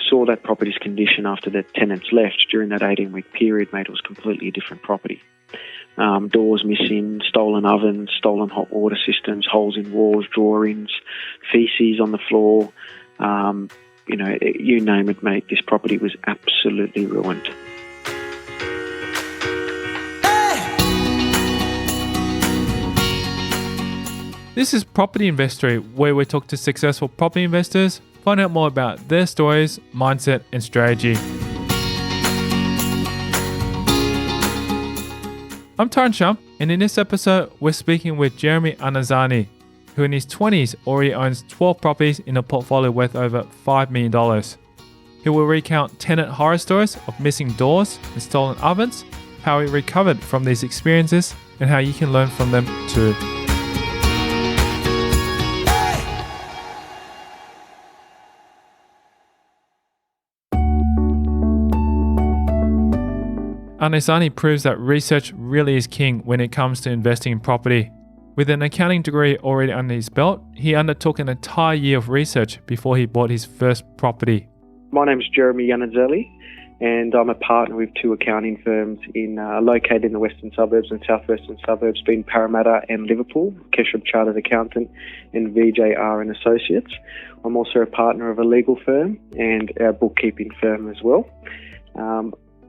saw that property's condition after the tenants left during that 18-week period, mate, it was completely a different property. Doors missing, stolen ovens, stolen hot water systems, holes in walls, drawer-ins, feces on the floor. You name it, mate, this property was absolutely ruined. This is Property Investory, where we talk to successful property investors, find out more about their stories, mindset, and strategy. I'm Taran Shum, and in this episode, we're speaking with Jeremy Anazani, who in his 20s already owns 12 properties in a portfolio worth over $5 million. He will recount tenant horror stories of missing doors and stolen ovens, how he recovered from these experiences, and how you can learn from them too. Anazani proves that research really is king when it comes to investing in property. With an accounting degree already under his belt, he undertook an entire year of research before he bought his first property. My name's Jeremy Anazani, and I'm a partner with two accounting firms located in the western suburbs and southwestern suburbs, being Parramatta and Liverpool, Keshup Chartered Accountant and VJR and Associates. I'm also a partner of a legal firm and a bookkeeping firm as well.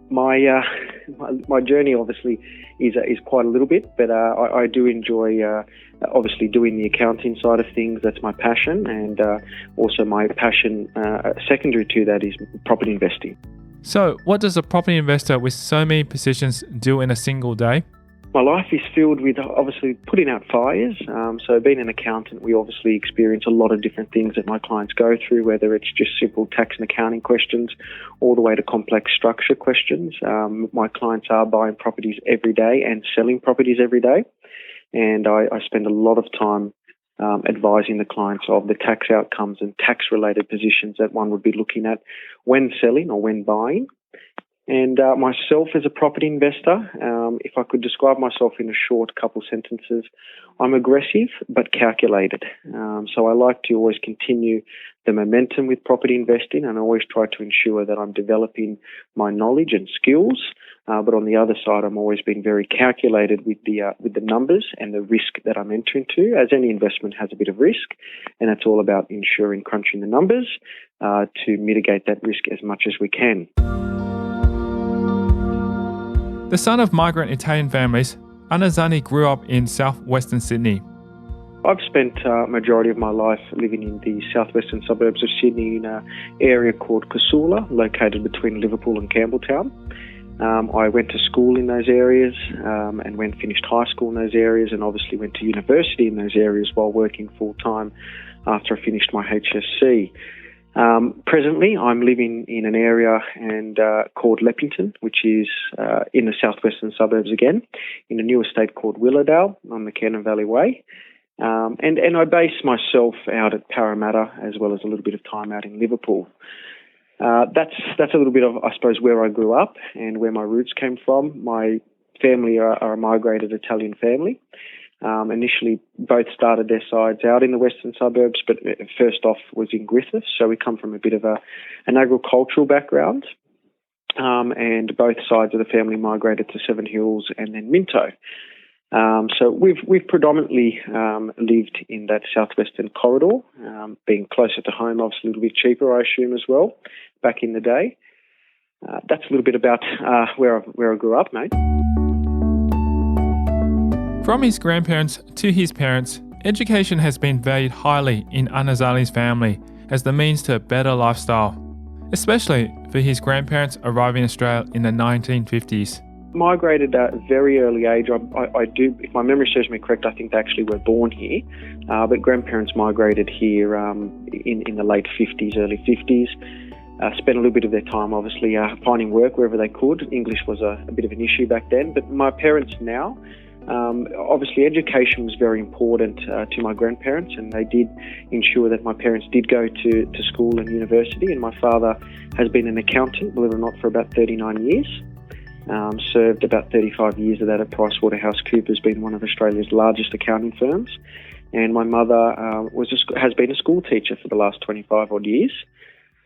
My journey obviously is quite a little bit, but I do enjoy obviously doing the accounting side of things. That's my passion, and also my passion secondary to that is property investing. So what does a property investor with so many positions do in a single day? My life is filled with obviously putting out fires. So being an accountant, we obviously experience a lot of different things that my clients go through, whether it's just simple tax and accounting questions all the way to complex structure questions. My clients are buying properties every day and selling properties every day. And I spend a lot of time advising the clients of the tax outcomes and tax-related positions that one would be looking at when selling or when buying. And myself as a property investor, if I could describe myself in a short couple sentences, I'm aggressive but calculated. So I like to always continue the momentum with property investing, and I always try to ensure that I'm developing my knowledge and skills. But on the other side, I'm always being very calculated with the numbers and the risk that I'm entering to, as any investment has a bit of risk, and it's all about ensuring crunching the numbers to mitigate that risk as much as we can. The son of migrant Italian families, Anazani grew up in southwestern Sydney. I've spent a majority of my life living in the southwestern suburbs of Sydney in an area called Casula, located between Liverpool and Campbelltown. I went to school in those areas and finished high school in those areas, and obviously went to university in those areas while working full-time after I finished my HSC. Presently, I'm living in an area called Leppington, which is in the southwestern suburbs again, in a new estate called Willowdale on the Cannon Valley Way. And I base myself out at Parramatta as well as a little bit of time out in Liverpool. That's a little bit of, I suppose, where I grew up and where my roots came from. My family are a migrated Italian family. Initially, both started their sides out in the western suburbs, but first off was in Griffith. So we come from a bit of an agricultural background, and both sides of the family migrated to Seven Hills and then Minto. So we've predominantly lived in that southwestern corridor, being closer to home, obviously a little bit cheaper, I assume, as well, back in the day. That's a little bit about where I grew up, mate. From his grandparents to his parents, education has been valued highly in Anazani's family as the means to a better lifestyle, especially for his grandparents arriving in Australia in the 1950s. Migrated at a very early age. I do, if my memory serves me correct, I think they actually were born here, but grandparents migrated here in the late 50s, early 50s. Spent a little bit of their time, obviously, finding work wherever they could. English was a bit of an issue back then, but my parents now, obviously education was very important to my grandparents, and they did ensure that my parents did go to school and university, and my father has been an accountant, believe it or not, for about 39 years. Served about 35 years of that at PricewaterhouseCoopers, being one of Australia's largest accounting firms. And my mother has been a school teacher for the last 25 odd years.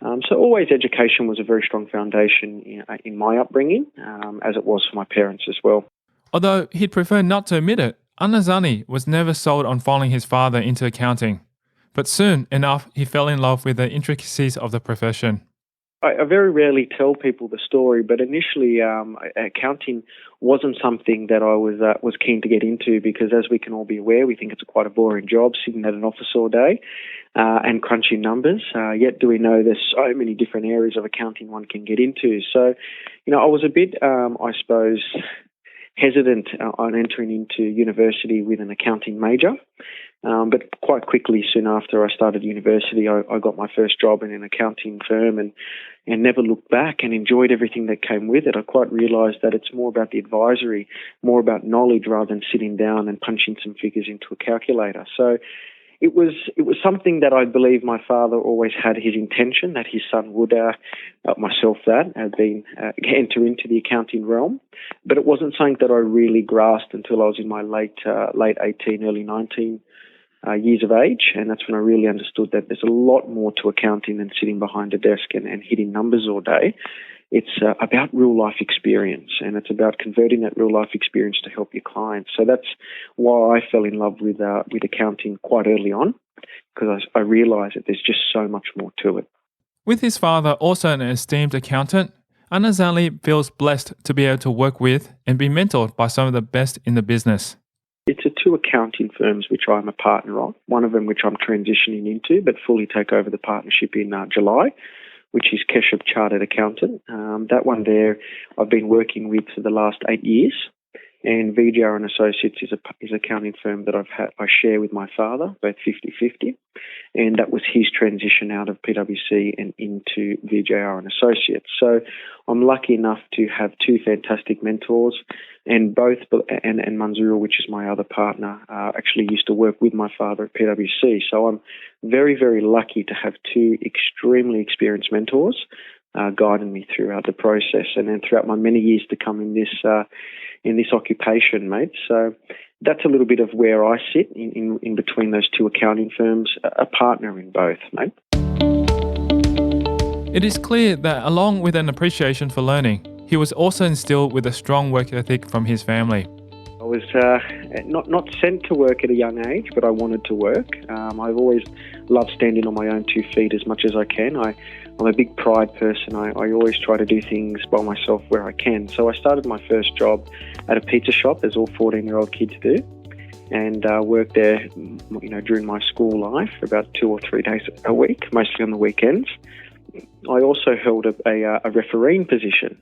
So always education was a very strong foundation in my upbringing, as it was for my parents as well. Although he'd prefer not to admit it, Anazani was never sold on following his father into accounting. But soon enough, he fell in love with the intricacies of the profession. I very rarely tell people the story, but initially accounting wasn't something that I was keen to get into because, as we can all be aware, we think it's quite a boring job, sitting at an office all day and crunching numbers. Yet do we know there's so many different areas of accounting one can get into. So, I was a bit, I suppose, hesitant on entering into university with an accounting major. But quite quickly, soon after I started university, I got my first job in an accounting firm and never looked back and enjoyed everything that came with it. I quite realised that it's more about the advisory, more about knowledge rather than sitting down and punching some figures into a calculator. So it was something that I believe my father always had his intention that his son would, myself that, had been enter into the accounting realm. But it wasn't something that I really grasped until I was in my late 18, early 19 years of age, and that's when I really understood that there's a lot more to accounting than sitting behind a desk and hitting numbers all day. It's about real life experience, and it's about converting that real life experience to help your clients. So that's why I fell in love with accounting quite early on, because I realised that there's just so much more to it. With his father also an esteemed accountant, Anazali feels blessed to be able to work with and be mentored by some of the best in the business. It's two accounting firms which I'm a partner of, one of them which I'm transitioning into but fully take over the partnership in July, which is Keshav Chartered Accountant. That one there I've been working with for the last 8 years, and VJR and Associates is an accounting firm that I share with my father, both 50-50, and that was his transition out of PwC and into VJR and Associates. So I'm lucky enough to have two fantastic mentors, and both and Manzura, which is my other partner, actually used to work with my father at PwC. So I'm very, very lucky to have two extremely experienced mentors guiding me throughout the process, and then throughout my many years to come in this occupation, mate. So that's a little bit of where I sit in between those two accounting firms, a partner in both, mate. It is clear that along with an appreciation for learning, he was also instilled with a strong work ethic from his family. I was not sent to work at a young age, but I wanted to work. I've always loved standing on my own 2 feet as much as I can. I'm a big pride person. I always try to do things by myself where I can. So I started my first job at a pizza shop, as all 14-year-old kids do, and worked there, during my school life for about 2 or 3 days a week, mostly on the weekends. I also held a refereeing position.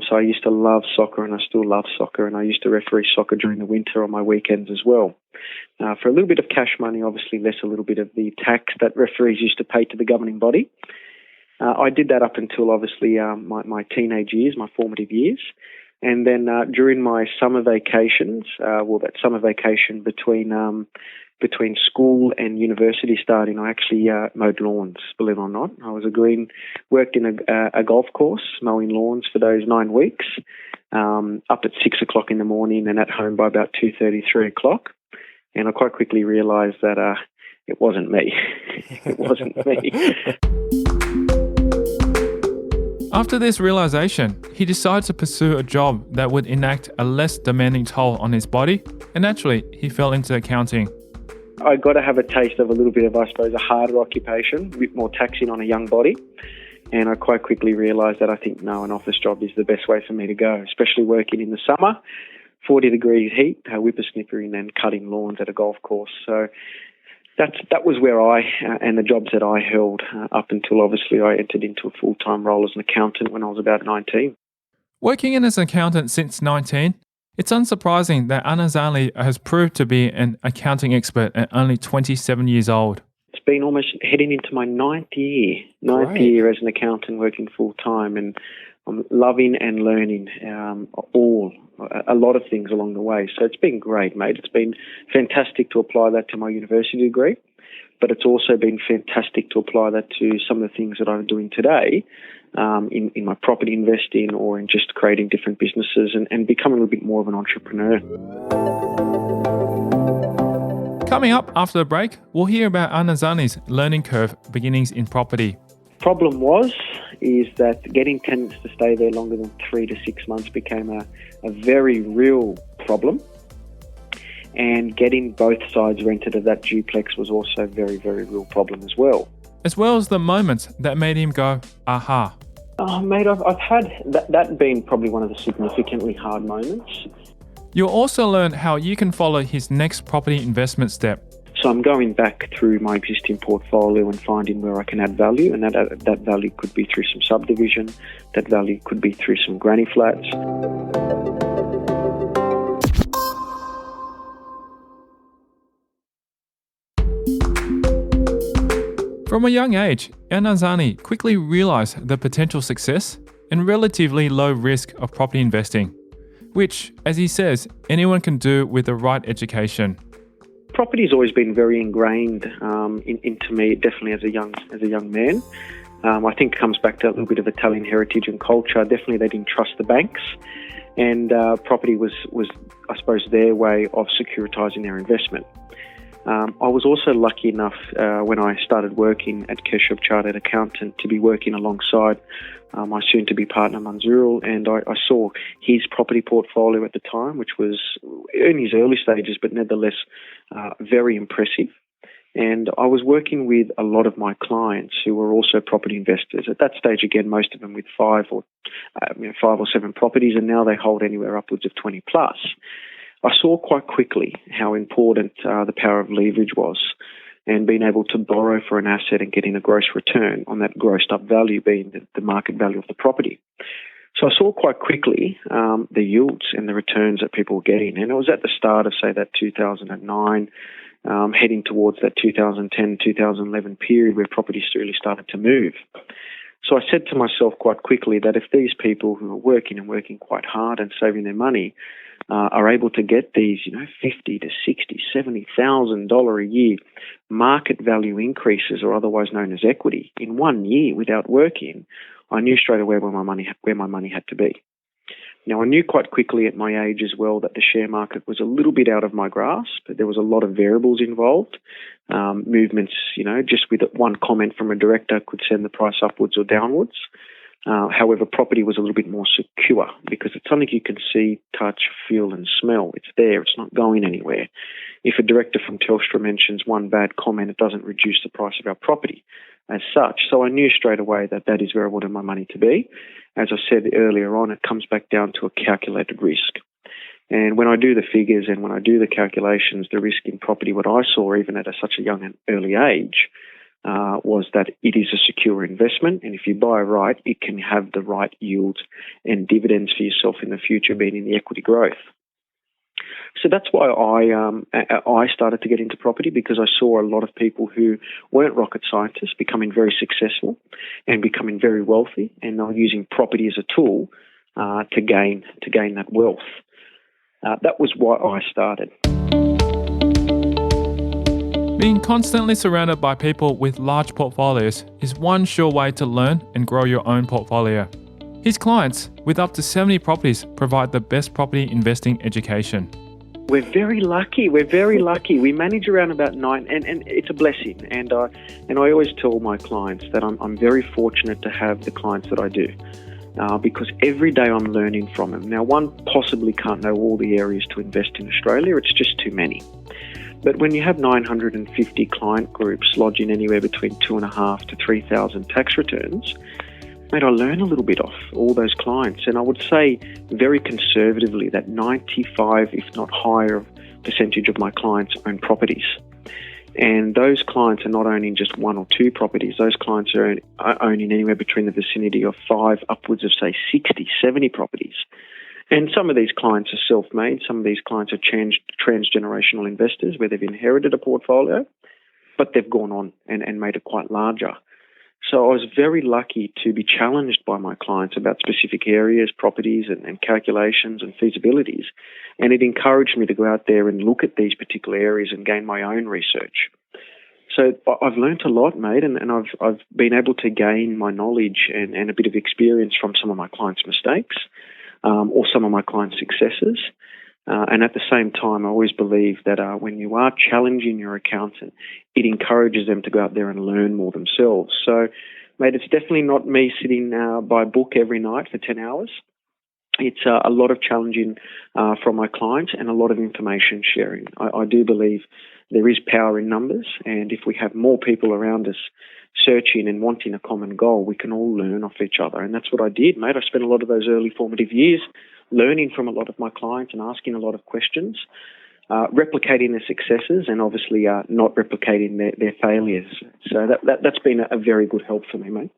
So I used to love soccer, and I still love soccer, and I used to referee soccer during the winter on my weekends as well. For a little bit of cash money, obviously less a little bit of the tax that referees used to pay to the governing body. I did that up until obviously my teenage years, my formative years. And then during my summer vacations, that summer vacation between school and university starting, I actually mowed lawns, believe it or not. I was worked in a golf course, mowing lawns for those 9 weeks, up at 6 o'clock in the morning and at home by about 2:30, 3 o'clock. And I quite quickly realised that it wasn't me. It wasn't me. After this realization, he decided to pursue a job that would enact a less demanding toll on his body, and naturally, he fell into accounting. I got to have a taste of a little bit of, I suppose, a harder occupation, a bit more taxing on a young body. And I quite quickly realised that I think, no, an office job is the best way for me to go, especially working in the summer, 40 degrees heat, whippersnippering and cutting lawns at a golf course. So that was where and the jobs that I held up until obviously I entered into a full-time role as an accountant when I was about 19. Working in as an accountant since 19, it's unsurprising that Anazali has proved to be an accounting expert at only 27 years old. It's been almost heading into my ninth year as an accountant working full-time, and I'm loving and learning a lot of things along the way. So it's been great, mate. It's been fantastic to apply that to my university degree, but it's also been fantastic to apply that to some of the things that I'm doing today in my property investing or in just creating different businesses and becoming a little bit more of an entrepreneur. Coming up after the break, we'll hear about Anazani's learning curve beginnings in property. Problem is that getting tenants to stay there longer than 3 to 6 months became a very real problem. And getting both sides rented of that duplex was also a very, very real problem as well. As well as the moments that made him go, aha. Oh, mate, I've had that been probably one of the significantly hard moments. You'll also learn how you can follow his next property investment step. So I'm going back through my existing portfolio and finding where I can add value, and that value could be through some subdivision, that value could be through some granny flats. From a young age, Anazani quickly realized the potential success and relatively low risk of property investing, which, as he says, anyone can do with the right education. Property's always been very ingrained into me, definitely as a young man. I think it comes back to a little bit of Italian heritage and culture. Definitely they didn't trust the banks, and property was, I suppose, their way of securitizing their investment. I was also lucky enough when I started working at Keshob Chartered Accountant to be working alongside my soon-to-be partner Manzurul, and I saw his property portfolio at the time, which was in his early stages, but nevertheless very impressive. And I was working with a lot of my clients who were also property investors. At that stage, again, most of them with 5 or 7 properties, and now they hold anywhere upwards of 20 plus. I saw quite quickly how important the power of leverage was, and being able to borrow for an asset and getting a gross return on that grossed up value being the market value of the property. So I saw quite quickly the yields and the returns that people were getting. And it was at the start of, say, that 2009, heading towards that 2010, 2011 period where properties really started to move. So I said to myself quite quickly that if these people who are working quite hard and saving their money are able to get these, $50,000 to $60,000, $70,000 a year market value increases, or otherwise known as equity, in 1 year without working, I knew straight away where my money had to be. Now, I knew quite quickly at my age as well that the share market was a little bit out of my grasp, but there was a lot of variables involved. Movements, just with one comment from a director could send the price upwards or downwards. However, property was a little bit more secure because it's something you can see, touch, feel and smell. It's there. It's not going anywhere. If a director from Telstra mentions one bad comment, it doesn't reduce the price of our property as such. So I knew straight away that is where I wanted my money to be. As I said earlier on, it comes back down to a calculated risk. And when I do the figures and when I do the calculations, the risk in property, what I saw even at such a young and early age, was that it is a secure investment, and if you buy right, it can have the right yields and dividends for yourself in the future, being in the equity growth. So that's why I started to get into property, because I saw a lot of people who weren't rocket scientists becoming very successful and becoming very wealthy, and they were using property as a tool to gain that wealth. That was why I started. Being constantly surrounded by people with large portfolios is one sure way to learn and grow your own portfolio. His clients, with up to 70 properties, provide the best property investing education. We're very lucky. We manage around about 9, and it's a blessing. And I always tell my clients that I'm very fortunate to have the clients that I do, because every day I'm learning from them. Now, one possibly can't know all the areas to invest in Australia. It's just too many. But when you have 950 client groups lodging anywhere between 2,500 to 3,000 tax returns, mate, I learn a little bit off all those clients. And I would say very conservatively that 95, if not higher, percentage of my clients own properties. And those clients are not owning just 1 or 2 properties. Those clients are owning anywhere between the vicinity of 5 upwards of, say, 60, 70 properties. And some of these clients are self-made. Some of these clients are transgenerational investors where they've inherited a portfolio, but they've gone on and made it quite larger. So I was very lucky to be challenged by my clients about specific areas, properties and calculations and feasibilities. And it encouraged me to go out there and look at these particular areas and gain my own research. So I've learnt a lot, mate, and I've been able to gain my knowledge and a bit of experience from some of my clients' mistakes. Or some of my clients' successes. And at the same time, I always believe that when you are challenging your accountant, it encourages them to go out there and learn more themselves. So Mate, it's definitely not me sitting by a book every night for 10 hours. It's a lot of challenging from my clients and a lot of information sharing. I do believe there is power in numbers, and if we have more people around us searching and wanting a common goal, we can all learn off each other. And that's what I did, mate. I spent a lot of those early formative years learning from a lot of my clients and asking a lot of questions, replicating their successes and obviously not replicating their failures. So that's been a very good help for me, mate.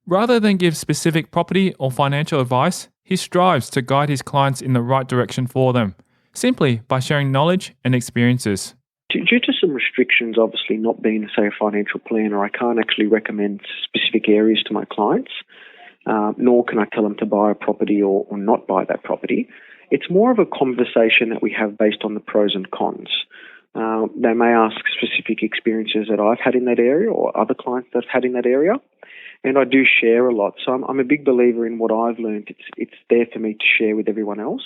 Rather than give specific property or financial advice, he strives to guide his clients in the right direction for them, simply by sharing knowledge and experiences. Due to some restrictions, obviously not being, say, a financial planner, I can't actually recommend specific areas to my clients, nor can I tell them to buy a property or not buy that property. It's more of a conversation that we have based on the pros and cons. They may ask specific experiences that I've had in that area or other clients that I've had in that area. And I do share a lot. So I'm a big believer in what I've learned. It's there for me to share with everyone else,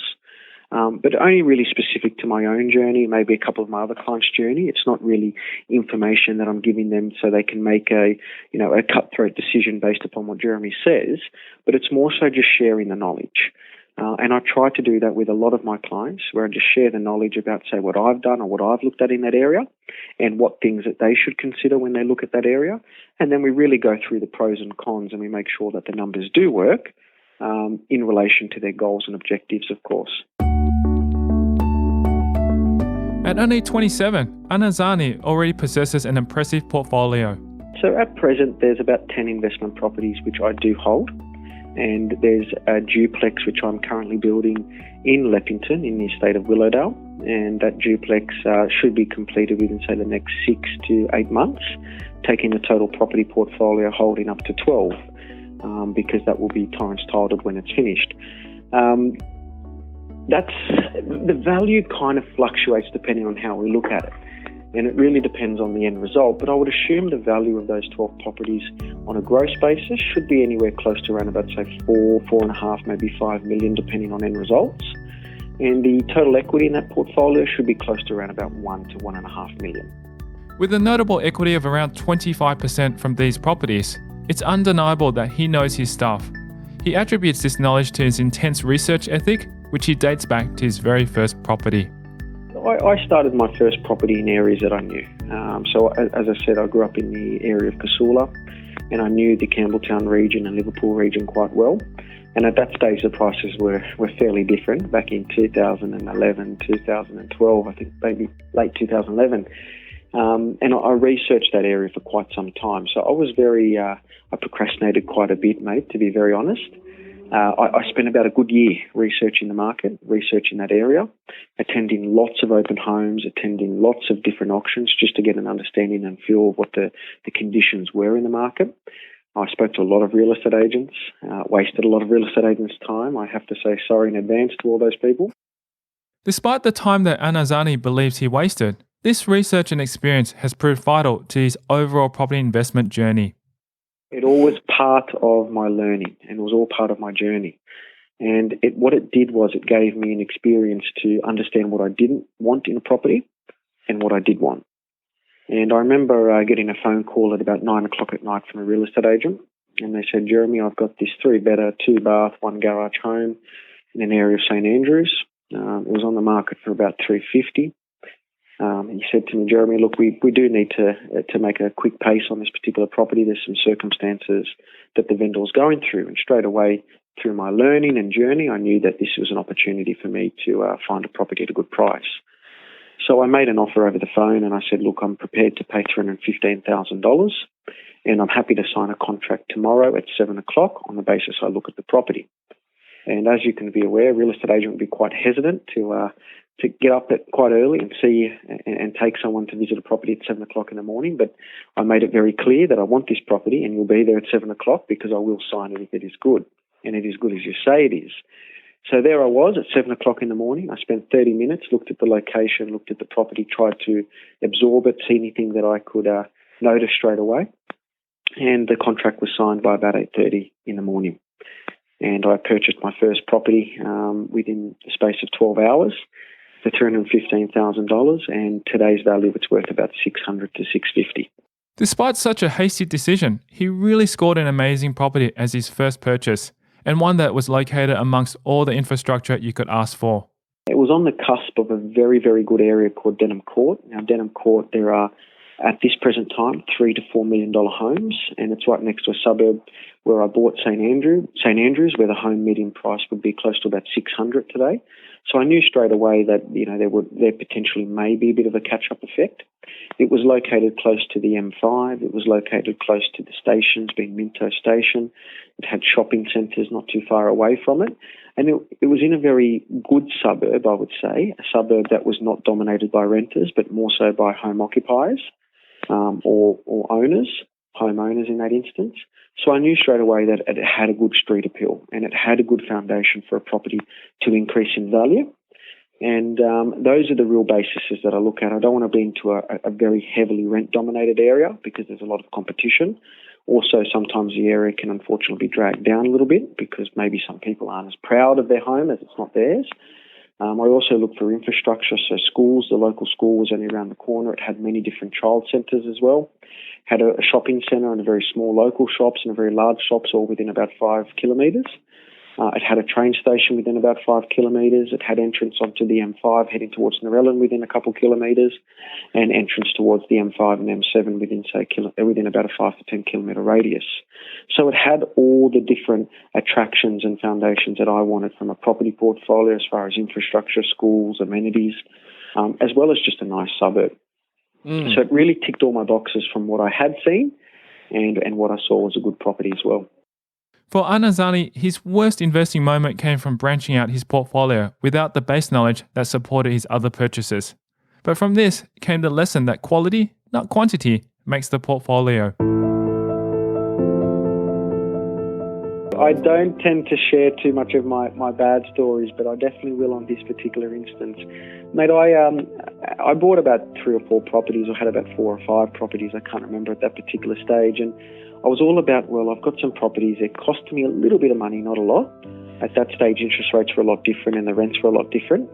but only really specific to my own journey, maybe a couple of my other clients' journey. It's not really information that I'm giving them so they can make a cutthroat decision based upon what Jeremy says, but it's more so just sharing the knowledge. And I try to do that with a lot of my clients, where I just share the knowledge about, say, what I've done or what I've looked at in that area and what things that they should consider when they look at that area. And then we really go through the pros and cons and we make sure that the numbers do work in relation to their goals and objectives, of course. At only 27, Anazani already possesses an impressive portfolio. So at present, there's about 10 investment properties which I do hold. And there's a duplex which I'm currently building in Leppington in the estate of Willowdale. And that duplex should be completed within, say, the next 6 to 8 months, taking the total property portfolio holding up to 12, because that will be Torrance titled when it's finished. That's the value kind of fluctuates depending on how we look at it. And it really depends on the end result. But I would assume the value of those 12 properties on a gross basis should be anywhere close to around about, say, 4.5, maybe 5 million, depending on end results. And the total equity in that portfolio should be close to around about 1 to 1.5 million. With a notable equity of around 25% from these properties, it's undeniable that he knows his stuff. He attributes this knowledge to his intense research ethic, which he dates back to his very first property. I started my first property in areas that I knew. So as I said, I grew up in the area of Casula, and I knew the Campbelltown region and Liverpool region quite well. And at that stage, the prices were fairly different back in 2011, 2012, I think maybe late 2011. And I researched that area for quite some time. So I was I procrastinated quite a bit, mate, to be very honest. I spent about a good year researching the market, researching that area, attending lots of open homes, attending lots of different auctions just to get an understanding and feel of what the conditions were in the market. I spoke to a lot of real estate agents, wasted a lot of real estate agents' time. I have to say sorry in advance to all those people. Despite the time that Anazani believes he wasted, this research and experience has proved vital to his overall property investment journey. It all was part of my learning and was all part of my journey. And what it did was it gave me an experience to understand what I didn't want in a property and what I did want. And I remember getting a phone call at about 9 o'clock at night from a real estate agent. And they said, Jeremy, I've got this 3-bedder, 2-bath, 1-garage home in an area of St. Andrews. It was on the market for about $350. He said to me, Jeremy, look, we do need to make a quick pace on this particular property. There's some circumstances that the vendor was going through. And straight away, through my learning and journey, I knew that this was an opportunity for me to find a property at a good price. So I made an offer over the phone and I said, look, I'm prepared to pay $315,000 and I'm happy to sign a contract tomorrow at 7 o'clock on the basis I look at the property. And as you can be aware, a real estate agent would be quite hesitant to get up quite early and see and take someone to visit a property at 7 o'clock in the morning. But I made it very clear that I want this property and you'll be there at 7 o'clock because I will sign it if it is good. And it is good as you say it is. So there I was at 7 o'clock in the morning. I spent 30 minutes, looked at the location, looked at the property, tried to absorb it, see anything that I could notice straight away. And the contract was signed by about 8:30 in the morning. And I purchased my first property within the space of 12 hours for $315,000. And today's value, it's worth about $600 to $650. Despite such a hasty decision, he really scored an amazing property as his first purchase, and one that was located amongst all the infrastructure you could ask for. It was on the cusp of a very, very good area called Denham Court. Now, Denham Court, there are, at this present time, $3 to $4 million homes, and it's right next to a suburb where I bought St Andrews, where the home median price would be close to about $600 today. So I knew straight away that there potentially may be a bit of a catch-up effect. It was located close to the M5. It was located close to the stations, being Minto Station. It had shopping centres not too far away from it. And it was in a very good suburb, I would say, a suburb that was not dominated by renters, but more so by home occupiers or homeowners in that instance. So I knew straight away that it had a good street appeal and it had a good foundation for a property to increase in value. And those are the real bases that I look at. I don't want to be into a very heavily rent-dominated area because there's a lot of competition. Also, sometimes the area can unfortunately be dragged down a little bit because maybe some people aren't as proud of their home as it's not theirs. I also look for infrastructure, so schools. The local school was only around the corner. It had many different child centres as well. Had a shopping centre and a very small local shops and a very large shops all within about 5 kilometres. It had a train station within about 5 kilometres. It had entrance onto the M5 heading towards Narellan within a couple kilometres, and entrance towards the M5 and M7 within about a 5 to 10 kilometre radius. So it had all the different attractions and foundations that I wanted from a property portfolio as far as infrastructure, schools, amenities, as well as just a nice suburb. So it really ticked all my boxes from what I had seen and what I saw was a good property as well. For Anazani, his worst investing moment came from branching out his portfolio without the base knowledge that supported his other purchases. But from this came the lesson that quality, not quantity, makes the portfolio. I don't tend to share too much of my bad stories, but I definitely will on this particular instance. Mate, I bought about 3 or 4 properties, or had about 4 or 5 properties, I can't remember at that particular stage, and I was all about, well, I've got some properties, they cost me a little bit of money, not a lot. At that stage, interest rates were a lot different and the rents were a lot different.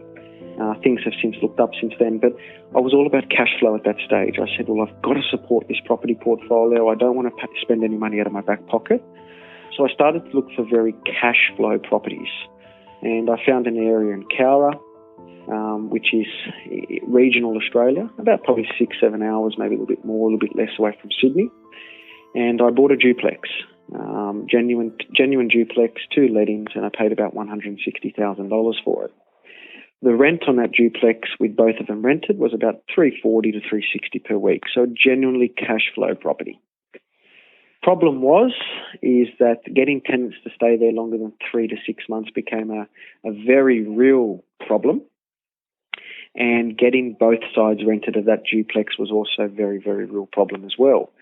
Things have since looked up since then, but I was all about cash flow at that stage. I said, well, I've got to support this property portfolio. I don't want to spend any money out of my back pocket. So I started to look for very cash flow properties. And I found an area in Cowra, which is regional Australia, about probably 6-7 hours, maybe a little bit more, a little bit less away from Sydney. And I bought a duplex, genuine duplex, 2 lettings, and I paid about $160,000 for it. The rent on that duplex, with both of them rented, was about $340 to $360 per week, so a genuinely cash flow property. Problem is that getting tenants to stay there longer than 3 to 6 months became a very real problem. And getting both sides rented of that duplex was also a very, very real problem as well.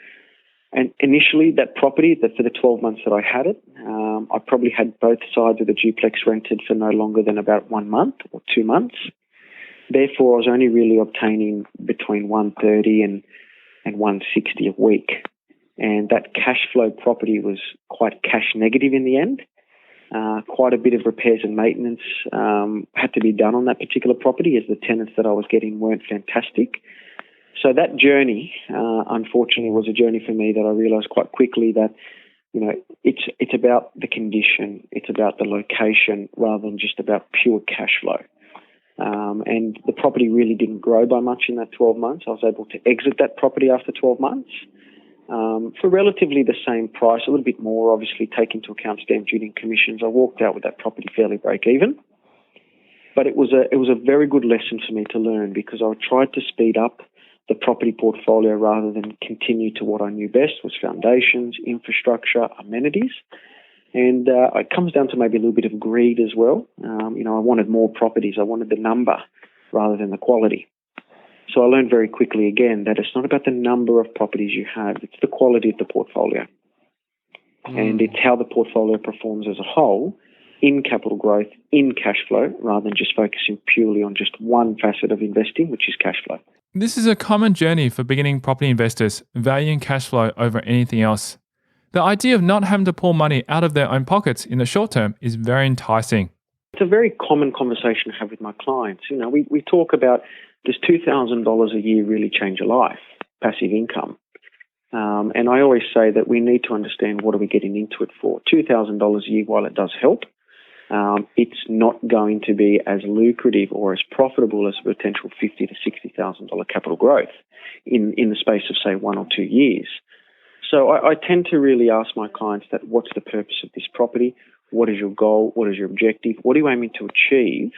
And initially, that property, for the 12 months that I had it, I probably had both sides of the duplex rented for no longer than about 1 month or 2 months. Therefore, I was only really obtaining between $130 and $160 a week. And that cash flow property was quite cash negative in the end. Quite a bit of repairs and maintenance had to be done on that particular property, as the tenants that I was getting weren't fantastic. So that journey, unfortunately, was a journey for me that I realised quite quickly that, it's about the condition, it's about the location, rather than just about pure cash flow. And the property really didn't grow by much in that 12 months. I was able to exit that property after 12 months for relatively the same price, a little bit more, obviously, take into account stamp duty and commissions. I walked out with that property fairly break even. But it was a very good lesson for me to learn, because I tried to speed up the property portfolio rather than continue to what I knew best was foundations, infrastructure, amenities. And it comes down to maybe a little bit of greed as well. I wanted more properties. I wanted the number rather than the quality. So I learned very quickly again that it's not about the number of properties you have, it's the quality of the portfolio. And it's how the portfolio performs as a whole in capital growth, in cash flow, rather than just focusing purely on just one facet of investing, which is cash flow. This is a common journey for beginning property investors, valuing cash flow over anything else. The idea of not having to pull money out of their own pockets in the short term is very enticing. It's a very common conversation to have with my clients. We talk about, does $2,000 a year really change your life? Passive income. And I always say that we need to understand what are we getting into it for. $2,000 a year, while it does help, it's not going to be as lucrative or as profitable as a potential $50,000 to $60,000 capital growth in the space of, say, 1 or 2 years. So I tend to really ask my clients that what's the purpose of this property? What is your goal? What is your objective? What are you aiming to achieve?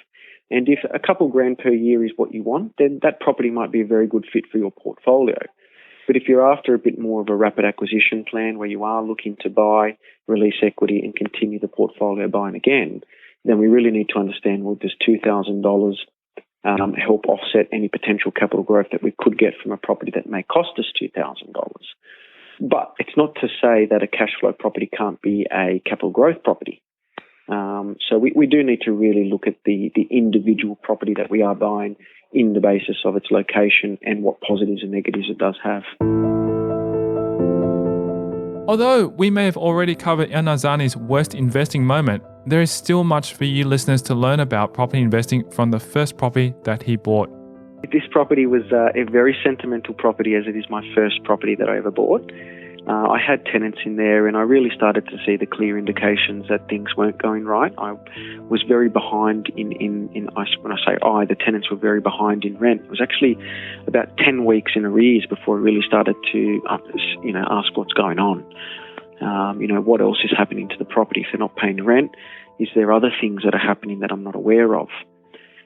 And if a couple grand per year is what you want, then that property might be a very good fit for your portfolio. But if you're after a bit more of a rapid acquisition plan where you are looking to buy, release equity and continue the portfolio buying again, then we really need to understand, well, does $2,000 help offset any potential capital growth that we could get from a property that may cost us $2,000? But it's not to say that a cash flow property can't be a capital growth property. So we do need to really look at the individual property that we are buying in the basis of its location and what positives and negatives it does have. Although we may have already covered Anazani's worst investing moment, there is still much for you listeners to learn about property investing from the first property that he bought. This property was a very sentimental property, as it is my first property that I ever bought. I had tenants in there, and I really started to see the clear indications that things weren't going right. I was very behind when I say the tenants were very behind in rent. It was actually about 10 weeks in arrears before I really started to, ask what's going on. What else is happening to the property? If they're not paying rent, is there other things that are happening that I'm not aware of?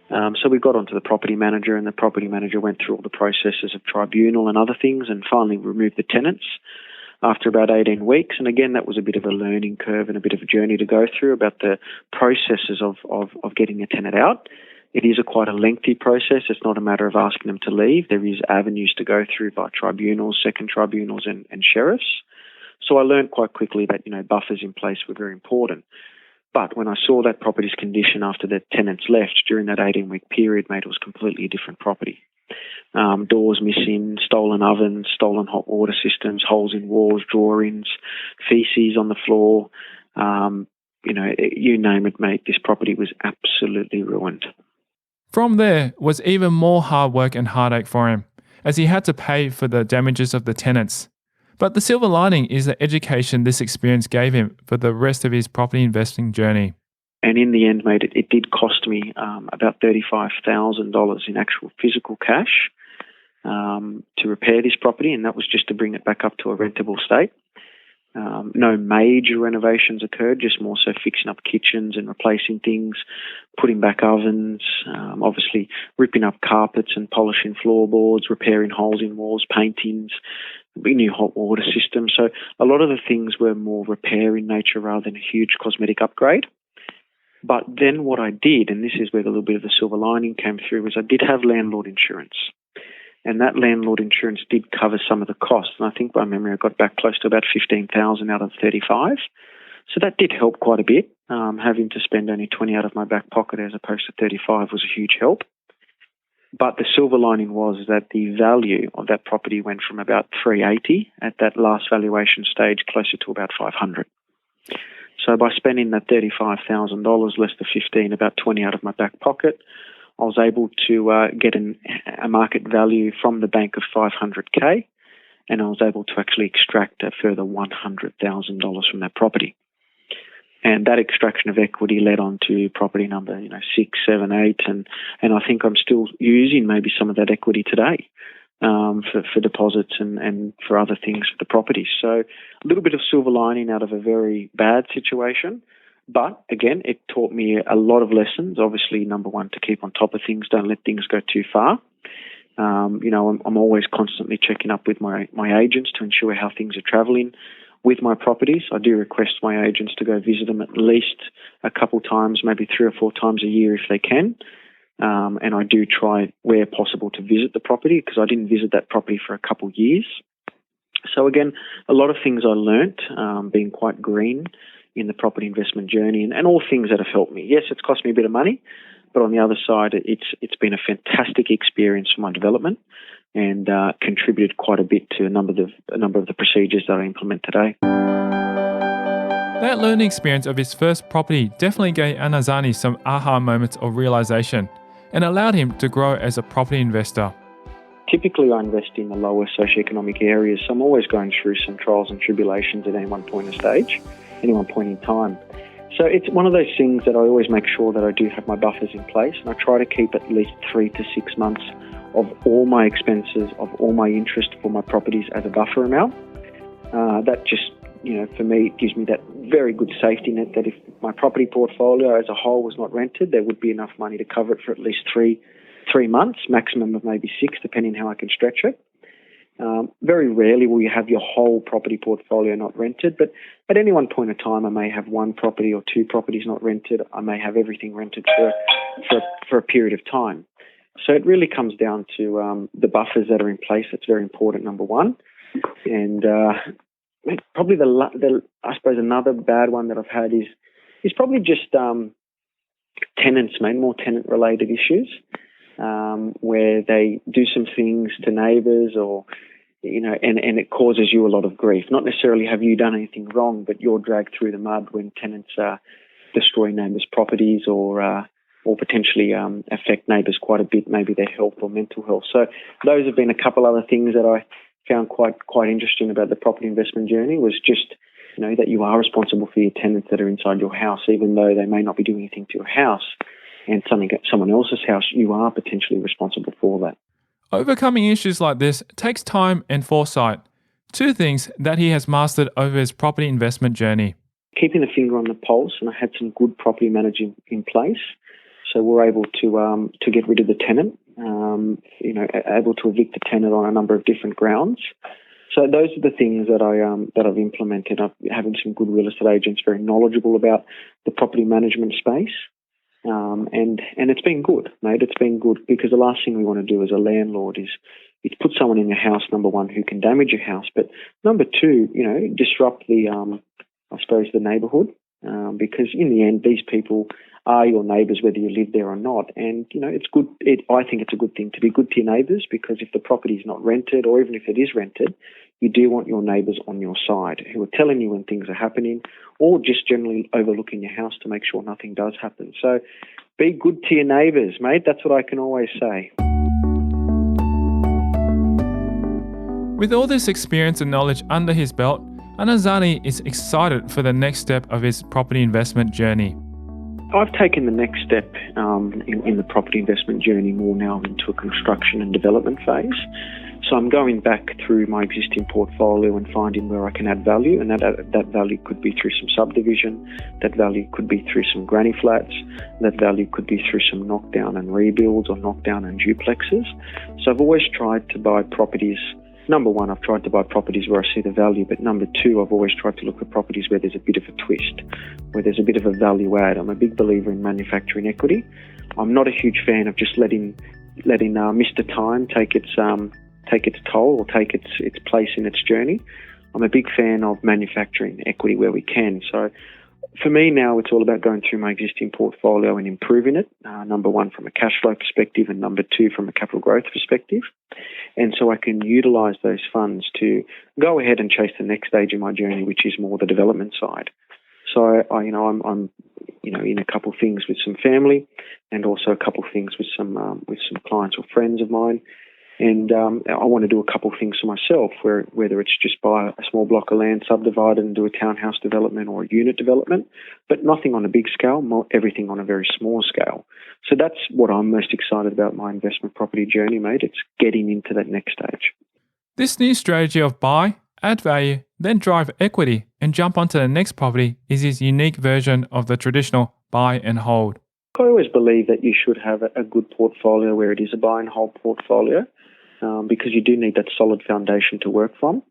So we got onto the property manager, and the property manager went through all the processes of tribunal and other things and finally removed the tenants after about 18 weeks. And again, that was a bit of a learning curve and a bit of a journey to go through about the processes of getting a tenant out. It is quite a lengthy process. It's not a matter of asking them to leave. There is avenues to go through by tribunals, second tribunals and sheriffs. So I learned quite quickly that, buffers in place were very important. But when I saw that property's condition after the tenants left during that 18-week period, mate, it was completely a different property. Doors missing, stolen ovens, stolen hot water systems, holes in walls, drawer-ins, feces on the floor. You name it, mate, this property was absolutely ruined. From there was even more hard work and heartache for him, as he had to pay for the damages of the tenants. But the silver lining is the education this experience gave him for the rest of his property investing journey. And in the end, mate, it did cost me about $35,000 in actual physical cash to repair this property, and that was just to bring it back up to a rentable state. No major renovations occurred, just more so fixing up kitchens and replacing things, putting back ovens, obviously ripping up carpets and polishing floorboards, repairing holes in walls, paintings, new hot water system. So a lot of the things were more repair in nature rather than a huge cosmetic upgrade. But then what I did, and this is where a little bit of the silver lining came through, was I did have landlord insurance. And that landlord insurance did cover some of the costs. And I think by memory I got back close to about $15,000 out of $35,000. So that did help quite a bit. Having to spend only $20,000 out of my back pocket as opposed to $35,000 was a huge help. But the silver lining was that the value of that property went from about $380,000 at that last valuation stage closer to about $500,000. So by spending that $35,000 less the $15,000, about $20,000 out of my back pocket, I was able to get a market value from the bank of $500,000, and I was able to actually extract a further $100,000 from that property. And that extraction of equity led on to property number 6, 7, 8, and I think I'm still using maybe some of that equity today for deposits and for other things for the property. So a little bit of silver lining out of a very bad situation. But again, it taught me a lot of lessons. Obviously, number one, to keep on top of things, don't let things go too far. I'm always constantly checking up with my agents to ensure how things are travelling with my properties. I do request my agents to go visit them at least a couple times, maybe 3 or 4 times a year if they can. And I do try, where possible, to visit the property because I didn't visit that property for a couple of years. So again, a lot of things I learnt, being quite green in the property investment journey, and all things that have helped me. Yes, it's cost me a bit of money, but on the other side, it's been a fantastic experience for my development and contributed quite a bit to a number of the procedures that I implement today. That learning experience of his first property definitely gave Anazani some aha moments of realization and allowed him to grow as a property investor. typically I invest in the lower socioeconomic areas, so I'm always going through some trials and tribulations at any one point in time. So it's one of those things that I always make sure that I do have my buffers in place, and I try to keep at least 3 to 6 months of all my expenses, of all my interest for my properties as a buffer amount. That just, for me, it gives me that very good safety net that if my property portfolio as a whole was not rented, there would be enough money to cover it for at least three months, maximum of maybe 6, depending how I can stretch it. Very rarely will you have your whole property portfolio not rented, but at any one point in time, I may have 1 property or 2 properties not rented. I may have everything rented for a period of time. So it really comes down to the buffers that are in place. That's very important, number one. And probably I suppose another bad one that I've had is probably just tenants, more tenant-related issues, where they do some things to neighbours or, and it causes you a lot of grief. Not necessarily have you done anything wrong, but you're dragged through the mud when tenants destroy neighbours' properties or potentially affect neighbours quite a bit, maybe their health or mental health. So those have been a couple other things that I found quite interesting about the property investment journey, was just, that you are responsible for your tenants that are inside your house, even though they may not be doing anything to your house and something at someone else's house, you are potentially responsible for that. Overcoming issues like this takes time and foresight, 2 things that he has mastered over his property investment journey. Keeping a finger on the pulse, and I had some good property managers in place. So we're able to get rid of the tenant, able to evict the tenant on a number of different grounds. So those are the things that I've implemented. I'm having some good real estate agents very knowledgeable about the property management space, and it's been good, mate. It's been good, because the last thing we want to do as a landlord is put someone in your house, number one, who can damage your house, but number two, disrupt the neighbourhood, because in the end, these people are your neighbours, whether you live there or not. And, it's good. I think it's a good thing to be good to your neighbours, because if the property is not rented, or even if it is rented, you do want your neighbours on your side who are telling you when things are happening, or just generally overlooking your house to make sure nothing does happen. So be good to your neighbours, mate. That's what I can always say. With all this experience and knowledge under his belt, Anazani is excited for the next step of his property investment journey. I've taken the next step in the property investment journey more now into a construction and development phase. So I'm going back through my existing portfolio and finding where I can add value, and that value could be through some subdivision, that value could be through some granny flats, that value could be through some knockdown and rebuilds or knockdown and duplexes. So I've always tried to buy properties. Number one, I've tried to buy properties where I see the value, but number two, I've always tried to look at properties where there's a bit of a twist, where there's a bit of a value add. I'm a big believer in manufacturing equity. I'm not a huge fan of just letting Mr. Time take its toll or take its place in its journey. I'm a big fan of manufacturing equity where we can. So for me now, it's all about going through my existing portfolio and improving it, number one, from a cash flow perspective, and number two, from a capital growth perspective. And so I can utilise those funds to go ahead and chase the next stage in my journey, which is more the development side. So I'm in a couple of things with some family, and also a couple of things with some clients or friends of mine. And I want to do a couple of things for myself, whether it's just buy a small block of land, subdivide it and do a townhouse development or a unit development, but nothing on a big scale, everything on a very small scale. So that's what I'm most excited about my investment property journey, mate. It's getting into that next stage. This new strategy of buy, add value, then drive equity and jump onto the next property is his unique version of the traditional buy and hold. I always believe that you should have a good portfolio where it is a buy and hold portfolio. Because you do need that solid foundation to work from.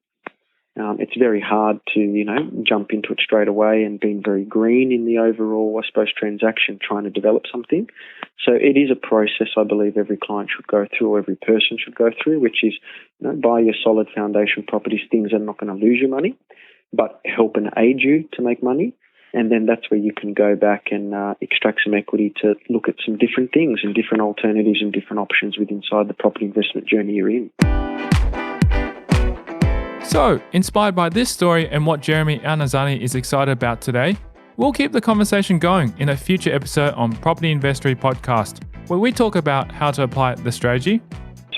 It's very hard to, jump into it straight away and being very green in the overall, transaction, trying to develop something. So it is a process I believe every client should go through, or every person should go through, which is, buy your solid foundation properties, things that are not going to lose your money, but help and aid you to make money. And then that's where you can go back and extract some equity to look at some different things and different alternatives and different options inside the property investment journey you're in. So, inspired by this story and what Jeremy Anazani is excited about today, we'll keep the conversation going in a future episode on Property Investory Podcast, where we talk about how to apply the strategy.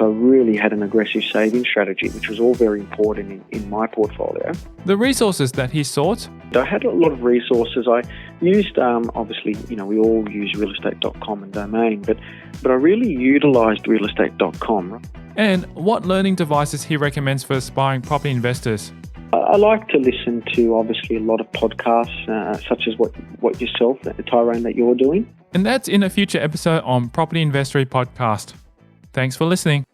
I really had an aggressive saving strategy, which was all very important in my portfolio. The resources that he sought? I had a lot of resources. I used, obviously, we all use realestate.com and domain, but I really utilised realestate.com. And what learning devices he recommends for aspiring property investors? I like to listen to, obviously, a lot of podcasts, such as what yourself, Tyrone, that you're doing. And that's in a future episode on Property Investory Podcast. Thanks for listening.